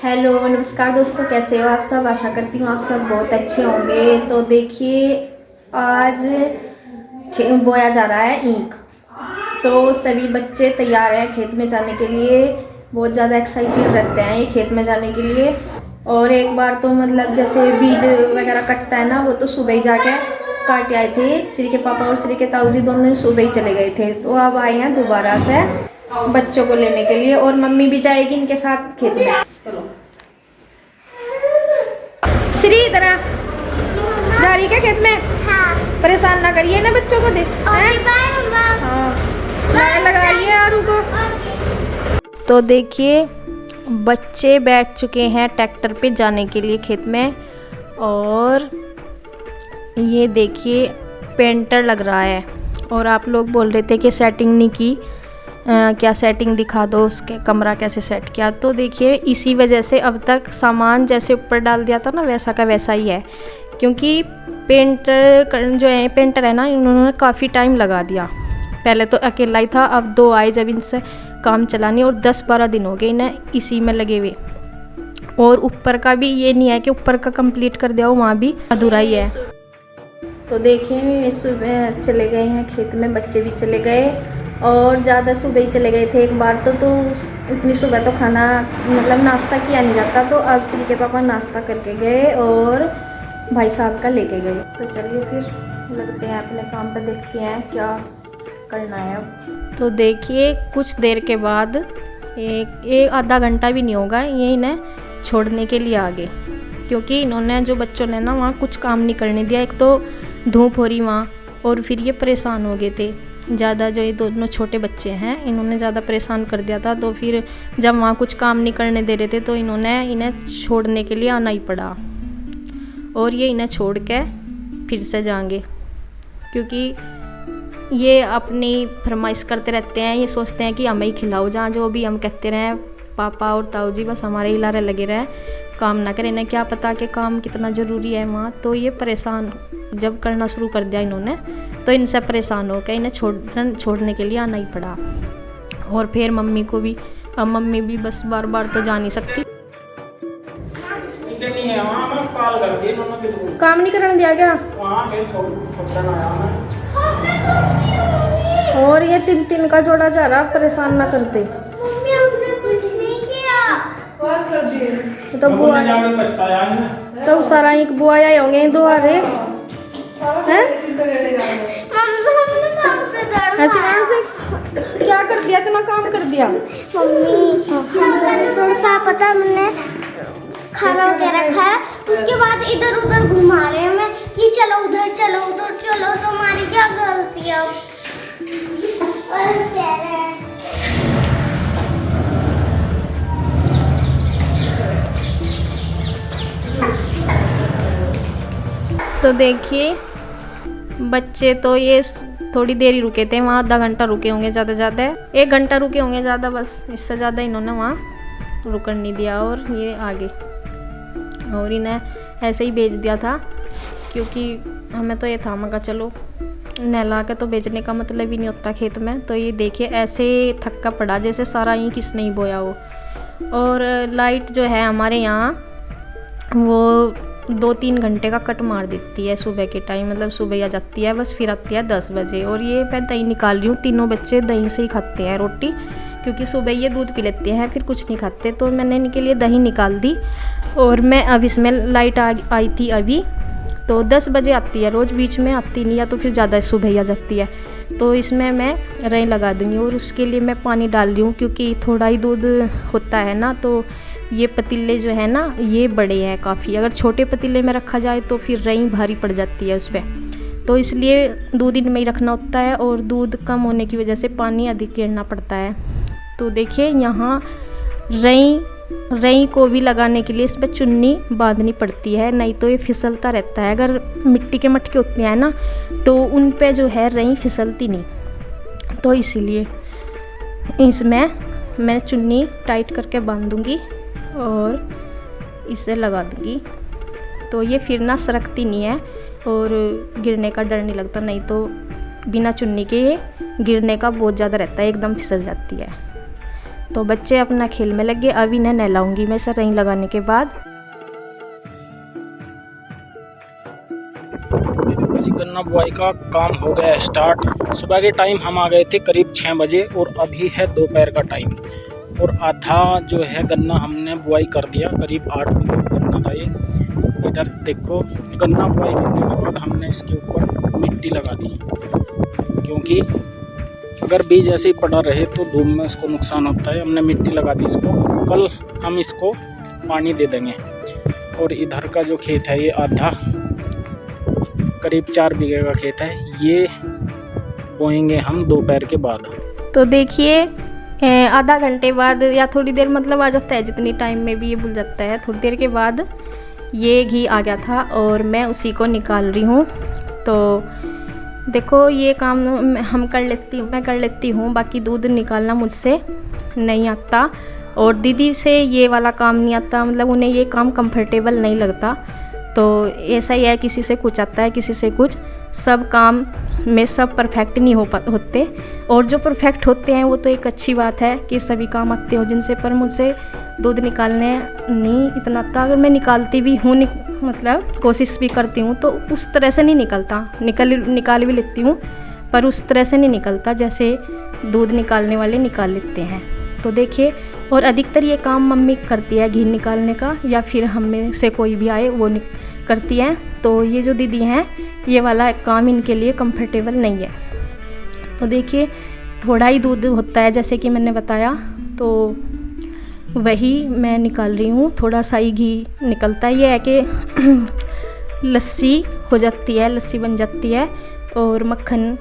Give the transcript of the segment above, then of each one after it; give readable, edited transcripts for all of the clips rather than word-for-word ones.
Hello नमस्कार दोस्तों, कैसे हो आप सब। आशा करती हूँ आप सब बहुत अच्छे होंगे। तो देखिए आज बोया जा रहा है ईख। तो सभी बच्चे तैयार हैं खेत में जाने के लिए, बहुत ज़्यादा एक्साइटेड रहते हैं ये खेत में जाने के लिए। और एक बार तो मतलब जैसे बीज वगैरह कटता है ना, वो तो सुबह ही जाके काट आए थे। श्री के पापा और श्री के ताऊ जी दोनों सुबह ही चले गए थे। तो अब आए हैं दोबारा से बच्चों को लेने के लिए, और मम्मी भी जाएगी इनके साथ खेत में। चलो श्री, इधर जा रही क्या खेत में? हाँ। परेशान ना करिए ना बच्चों को। हाँ, लगा रही है आरू को। तो देखिए बच्चे बैठ चुके हैं ट्रैक्टर पे जाने के लिए खेत में। और ये देखिए पेंटर लग रहा है। और आप लोग बोल रहे थे कि सेटिंग नहीं की, क्या सेटिंग दिखा दो, उसके कमरा कैसे सेट किया। तो देखिए इसी वजह से अब तक सामान जैसे ऊपर डाल दिया था ना, वैसा का वैसा ही है। क्योंकि पेंटर है ना, इन्होंने काफ़ी टाइम लगा दिया। पहले तो अकेला ही था, अब दो आए जब इनसे काम चलानी, और 10-12 दिन हो गए इन्हें इसी में लगे हुए। और ऊपर का भी ये नहीं है कि ऊपर का कंप्लीट कर दिया हो, वहाँ भी अधूरा ही है। तो देखिए सुबह चले गए हैं खेत में, बच्चे भी चले गए और ज़्यादा सुबह ही चले गए थे एक बार तो इतनी सुबह तो खाना मतलब नाश्ता किया नहीं जाता। तो अब श्री के पापा नाश्ता करके गए और भाई साहब का लेके गए। तो चलिए फिर लगते हैं अपने काम पर, देखते हैं क्या करना है अब। तो देखिए कुछ देर के बाद एक आधा घंटा भी नहीं होगा ये इन्हें छोड़ने के लिए आ गए। क्योंकि इन्होंने जो बच्चों ने ना वहाँ कुछ काम नहीं करने दिया। एक तो धूप हो रही वहाँ, और फिर ये परेशान हो गए थे ज़्यादा। जो ये दोनों छोटे बच्चे हैं इन्होंने ज़्यादा परेशान कर दिया था। तो फिर जब वहाँ कुछ काम नहीं करने दे रहे थे तो इन्हें छोड़ने के लिए आना ही पड़ा। और ये इन्हें छोड़ के फिर से जाएंगे, क्योंकि ये अपनी फरमाइश करते रहते हैं। ये सोचते हैं कि हमें ही खिलाओ, जहाँ जो भी हम कहते रहें पापा और ताऊ जी बस हमारे ही लारे लगे रहें, काम ना करें। इन्हें क्या पता कि काम कितना ज़रूरी है वहाँ। तो ये परेशान जब करना शुरू कर दिया इन्होंने, तो इनसे परेशान होकर इन्हें छोड़ने के लिए आना ही पड़ा। और फिर मम्मी को भी, अब मम्मी भी बस बार बार तो जा नहीं सकती। काम नहीं करने दिया क्या? और ये 3-3 का जोड़ा जा रहा, परेशान ना करते। मम्मी हमने कुछ नहीं किया। तो बुआ तो सारा एक बुआ आए होंगे दो आ रहे हैं। क्या कर दिया, इतना काम कर दिया मम्मी? थोड़ा पता हमने खाना वगैरह खाया, उसके बाद इधर उधर घुमा रहे हैं हमें कि चलो उधर चलो उधर चलो। तो हमारी क्या गलती है? और कह रहे हैं तो देखिए बच्चे तो ये थोड़ी देर ही रुके थे वहाँ, आधा घंटा रुके होंगे ज़्यादा ज़्यादा, 1 घंटा रुके होंगे ज़्यादा, बस इससे ज़्यादा इन्होंने वहाँ रुकन नहीं दिया। और ये आगे और इन्हें ऐसे ही भेज दिया था, क्योंकि हमें तो ये था मगर चलो नहला के तो बेचने का मतलब ही नहीं होता खेत में। तो ये देखिए ऐसे थक्का पड़ा जैसे सारा ही किसने ही बोया हो। और लाइट जो है हमारे यहाँ वो 2-3 घंटे का कट मार देती है सुबह के टाइम, मतलब सुबह आ जाती है बस, फिर आती है 10 बजे। और ये मैं दही निकाल रही हूँ, तीनों बच्चे दही से ही खाते हैं रोटी, क्योंकि सुबह ये दूध पी लेते हैं फिर कुछ नहीं खाते। तो मैंने इनके लिए दही निकाल दी। और मैं अब इसमें लाइट आई थी अभी, तो 10 बजे आती है रोज़, बीच में आती नहीं, या तो फिर ज़्यादा सुबह ही आ जाती है। तो इसमें मैं रई लगा दूँगी। और उसके लिए मैं पानी डाल रही हूँ, क्योंकि थोड़ा ही दूध होता है ना। तो ये पतीले जो है ना ये बड़े हैं काफ़ी, अगर छोटे पतीले में रखा जाए तो फिर रई भारी पड़ जाती है उस पर। तो इसलिए दूध इनमें ही रखना होता है, और दूध कम होने की वजह से पानी अधिक गिरना पड़ता है। तो देखिए यहाँ रई को भी लगाने के लिए इस पर चुन्नी बांधनी पड़ती है, नहीं तो ये फिसलता रहता है। अगर मिट्टी के मटके होते हैं ना तो उन पे जो है रई फिसलती नहीं, तो इसीलिए इसमें मैं चुन्नी टाइट करके बांध दूँगी और इसे लगा दूँगी। तो ये फिर ना सरकती नहीं है और गिरने का डर नहीं लगता, नहीं तो बिना चुन्नी के गिरने का बहुत ज़्यादा रहता है, एकदम फिसल जाती है। तो बच्चे अपना खेल में लग गए। अब इन्हें नहलाऊंगी मैं सर रही लगाने के बाद। गन्ना बुआई का काम हो गया स्टार्ट। सुबह के टाइम हम आ गए थे करीब 6 बजे और अभी है दोपहर का टाइम, और आधा जो है गन्ना हमने बुआई कर दिया। करीब 8 किलो गन्ना था ये। इधर देखो, गन्ना बुआई करने के बाद हमने इसके ऊपर मिट्टी लगा दी, क्योंकि अगर बीज ऐसे ही पड़ा रहे तो धूप में उसको नुकसान होता है। हमने मिट्टी लगा दी इसको। कल हम इसको पानी दे देंगे। और इधर का जो खेत है ये आधा करीब 4 बीघे का खेत है, ये बोएंगे हम दोपहर के बाद। तो देखिए आधा घंटे बाद या थोड़ी देर मतलब आ जाता है, जितनी टाइम में भी ये भूल जाता है। थोड़ी देर के बाद ये घी आ गया था और मैं उसी को निकाल रही हूँ। तो देखो ये काम मैं कर लेती हूँ, बाकी दूध निकालना मुझसे नहीं आता। और दीदी से ये वाला काम नहीं आता, मतलब उन्हें ये काम कंफर्टेबल नहीं लगता। तो ऐसा ही है, किसी से कुछ आता है किसी से कुछ। सब काम में सब परफेक्ट नहीं होते, और जो परफेक्ट होते हैं वो तो एक अच्छी बात है कि सभी काम आते हो जिनसे। पर मुझसे दूध निकालने नहीं इतना आता। अगर मैं निकालती भी हूँ मतलब कोशिश भी करती हूँ तो उस तरह से नहीं निकलता। निकाल भी लेती हूँ पर उस तरह से नहीं निकलता जैसे दूध निकालने वाले निकाल लेते हैं। तो देखिए, और अधिकतर ये काम मम्मी करती है घी निकालने का, या फिर हम में से कोई भी आए वो करती हैं। तो ये जो दीदी हैं ये वाला काम इनके लिए कंफर्टेबल नहीं है। तो देखिए थोड़ा ही दूध होता है जैसे कि मैंने बताया, तो वही मैं निकाल रही हूँ। थोड़ा सा ही घी निकलता है। ये है कि लस्सी हो जाती है, लस्सी बन जाती है, और मक्खन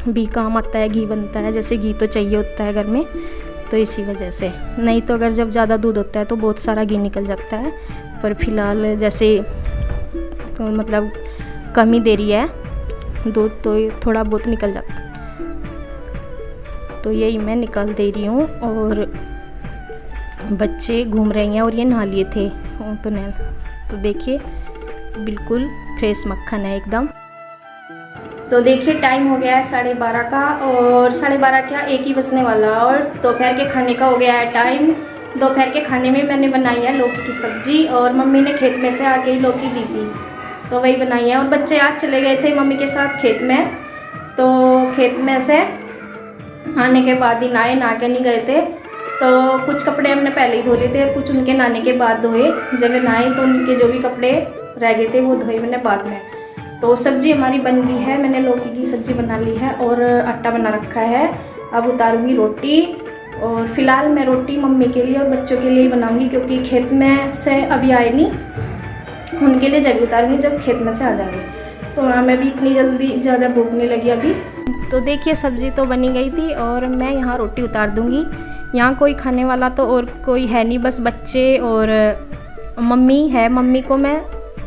भी काम आता है, घी बनता है। जैसे घी तो चाहिए होता है घर में, तो इसी वजह से। नहीं तो अगर जब ज़्यादा दूध होता है तो बहुत सारा घी निकल जाता है। पर फिलहाल जैसे तो मतलब कम ही दे रही है दूध, तो थोड़ा बहुत निकल जाता है। तो यही मैं निकाल दे रही हूँ। और बच्चे घूम रहे हैं और ये नहा लिए थे तो देखिए बिल्कुल फ्रेश मक्खन है एकदम। तो देखिए टाइम हो गया है 12:30 का, और 12:30 क्या 1 ही बजने वाला। और दोपहर के खाने का हो गया है टाइम। दोपहर के खाने में मैंने बनाई है लौकी की सब्ज़ी, और मम्मी ने खेत में से आके ही लौकी दी थी तो वही बनाई है। और बच्चे आज चले गए थे मम्मी के साथ खेत में, तो खेत में से आने के बाद ही नहा के नहीं गए थे। तो कुछ कपड़े हमने पहले ही धो लिए थे, कुछ उनके नहाने के बाद धोए। जब वे नहाए तो उनके जो भी कपड़े रह गए थे वो धोए मैंने बाद में। तो सब्ज़ी हमारी बन गई है, मैंने लौकी की सब्ज़ी बना ली है और आटा बना रखा है। अब उतारूँगी रोटी, और फिलहाल मैं रोटी मम्मी के लिए और बच्चों के लिए ही बनाऊँगी, क्योंकि खेत में से अभी आए नहीं, उनके लिए जब उतारूँगी जब खेत में से आ जाएंगे। तो हमें भी इतनी जल्दी ज़्यादा भूख नहीं लगी अभी। तो देखिए सब्ज़ी तो बनी गई थी और मैं यहाँ रोटी उतार दूँगी। यहाँ कोई खाने वाला तो और कोई है नहीं, बस बच्चे और मम्मी है। मम्मी को मैं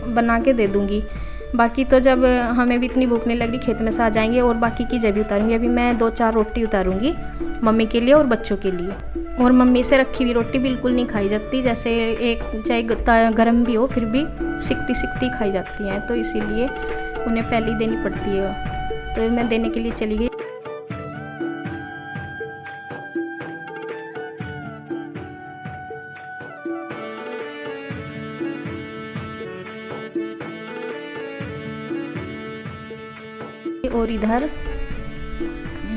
बना के दे दूँगी। बाकी तो जब हमें भी इतनी भूख नहीं लग रही खेत में से आ जाएंगे और बाकी की जब भी उतारूँगी। अभी मैं 2-4 रोटी उतारूँगी मम्मी के लिए और बच्चों के लिए। और मम्मी से रखी हुई रोटी बिल्कुल नहीं खाई जाती, जैसे एक चाहे गर्म भी हो फिर भी सिकती खाई जाती हैं, तो इसीलिए उन्हें पहले ही देनी पड़ती है। तो मैं देने के लिए चली गई। और इधर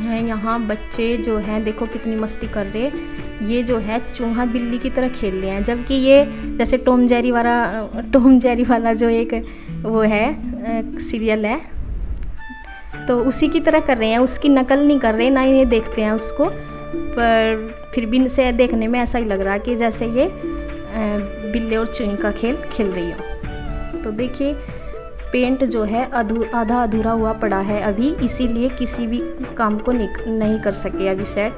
है यहाँ बच्चे जो हैं देखो कितनी मस्ती कर रहे। ये जो है चूहा बिल्ली की तरह खेल रहे हैं, जबकि ये जैसे टॉम जेरी वाला जो एक वो है सीरियल है, तो उसी की तरह कर रहे हैं। उसकी नकल नहीं कर रहे, ना ही ये देखते हैं उसको, पर फिर भी इनसे देखने में ऐसा ही लग रहा है कि जैसे ये बिल्ली और चूहे का खेल खेल रही हो। तो देखिए पेंट जो है आधा अधूरा हुआ पड़ा है अभी, इसीलिए किसी भी काम को नहीं कर सके अभी सेट।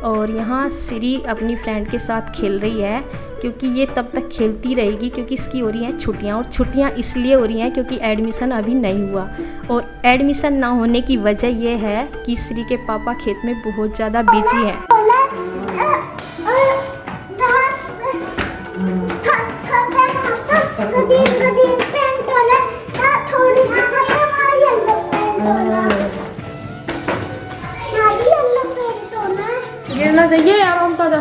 और यहाँ श्री अपनी फ्रेंड के साथ खेल रही है, क्योंकि ये तब तक खेलती रहेगी क्योंकि इसकी हो रही हैं छुट्टियाँ। और छुट्टियाँ इसलिए हो रही हैं क्योंकि एडमिशन अभी नहीं हुआ, और एडमिशन ना होने की वजह यह है कि श्री के पापा खेत में बहुत ज़्यादा बिजी हैं। गिरना चाहिए यार, हम ताजा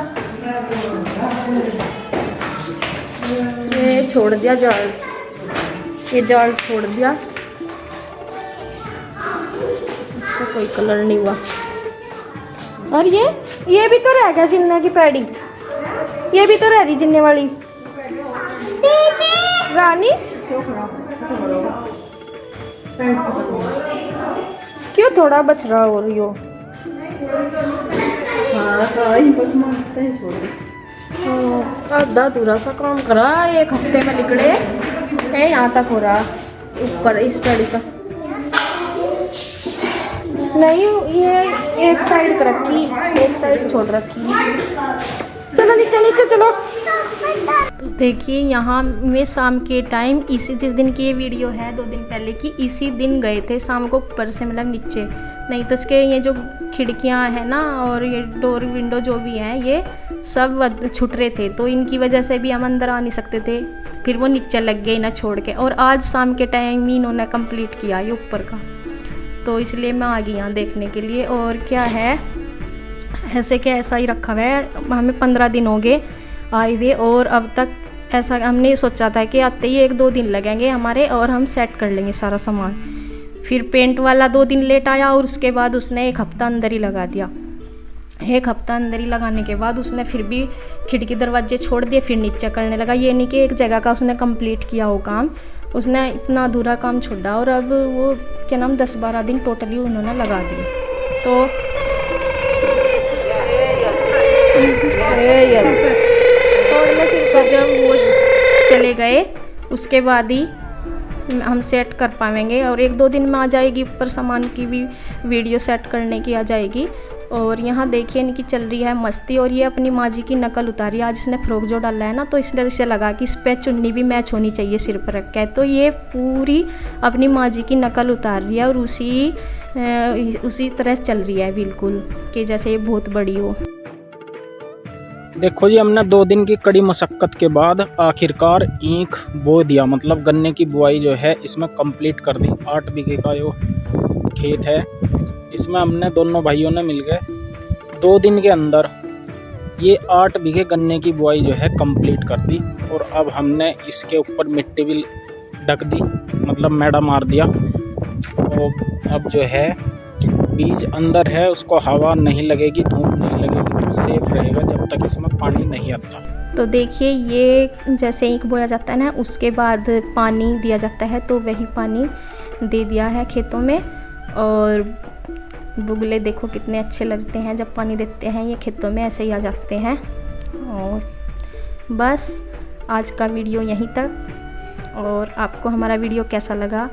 छोड़ दिया जाल, ये जाल छोड़ दिया, इसका कोई कलर नहीं हुआ। और ये भी तो रह गया जिन्ने की पैड़ी, ये भी तो रह रही जिन्ने वाली रानी। क्यों थोड़ा बच रहा हो रही हो? आधा अधूरा सा काम करा, 1 हफ्ते में लिकड़े है, यहाँ तक हो रहा ऊपर इस पेड़ी का। नहीं ये एक साइड कर रखी, एक साइड छोड़ रखी। चलो नीचे नीचे चलो। तो देखिए यहाँ में शाम के टाइम, इसी जिस दिन की ये वीडियो है 2 दिन पहले की, इसी दिन गए थे शाम को ऊपर से, मतलब नीचे नहीं तो इसके ये जो खिड़कियाँ हैं ना और ये डोर विंडो जो भी हैं ये सब छूट रहे थे, तो इनकी वजह से भी हम अंदर आ नहीं सकते थे, फिर वो नीचे लग गए ना छोड़ के। और आज शाम के टाइम ही इन्होंने कंप्लीट किया ये ऊपर का, तो इसलिए मैं आ गई यहाँ देखने के लिए। और क्या है ऐसे क्या ऐसा ही रखा हुआ है, हमें 15 दिन हो गए आए हुए और अब तक ऐसा हमने सोचा था कि आते ही 1-2 दिन लगेंगे हमारे और हम सेट कर लेंगे सारा सामान। फिर पेंट वाला 2 दिन लेट आया और उसके बाद उसने 1 हफ्ता अंदर ही लगा दिया। 1 हफ्ता अंदर ही लगाने के बाद उसने फिर भी खिड़की दरवाजे छोड़ दिए, फिर नीचे करने लगा। ये नहीं कि एक जगह का उसने कंप्लीट किया हो काम, उसने इतना अधूरा काम छोड़ा और अब वो क्या नाम 10-12 दिन टोटली उन्होंने लगा दिए। तो जब वो चले गए उसके बाद ही हम सेट कर पाएंगे और 1-2 दिन में आ जाएगी ऊपर सामान की भी वीडियो सेट करने की आ जाएगी। और यहाँ देखिए इनकी चल रही है मस्ती और ये अपनी माँ जी की नकल उतारी। आज इसने फ्रॉक जो डाला है ना तो इस तरह से लगा कि इस पर चुन्नी भी मैच होनी चाहिए सिर पर रख के, तो ये पूरी अपनी माँ जी की नकल उतार रही है और उसी तरह चल रही है बिल्कुल कि जैसे ये बहुत बड़ी हो। देखो जी हमने 2 दिन की कड़ी मशक्कत के बाद आखिरकार ईंख बो दिया, मतलब गन्ने की बुआई जो है इसमें कंप्लीट कर दी। 8 बीघे का जो खेत है इसमें हमने दोनों भाइयों ने मिलकर 2 दिन के अंदर ये 8 बीघे गन्ने की बुआई जो है कंप्लीट कर दी। और अब हमने इसके ऊपर मिट्टी भी ढक दी, मतलब मैड़ा मार दिया। और अब जो है बीज अंदर है, उसको हवा नहीं लगेगी, धूप नहीं लगेगी, तो सेफ रहेगा जब तक इसमें पानी नहीं आता। तो देखिए ये जैसे ईंख बोया जाता है ना उसके बाद पानी दिया जाता है, तो वही पानी दे दिया है खेतों में। और बुगले देखो कितने अच्छे लगते हैं जब पानी देते हैं, ये खेतों में ऐसे ही आ जाते हैं। और बस आज का वीडियो यहीं तक। और आपको हमारा वीडियो कैसा लगा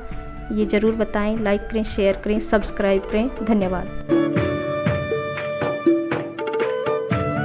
ये ज़रूर बताएं, लाइक करें, शेयर करें, सब्सक्राइब करें। धन्यवाद।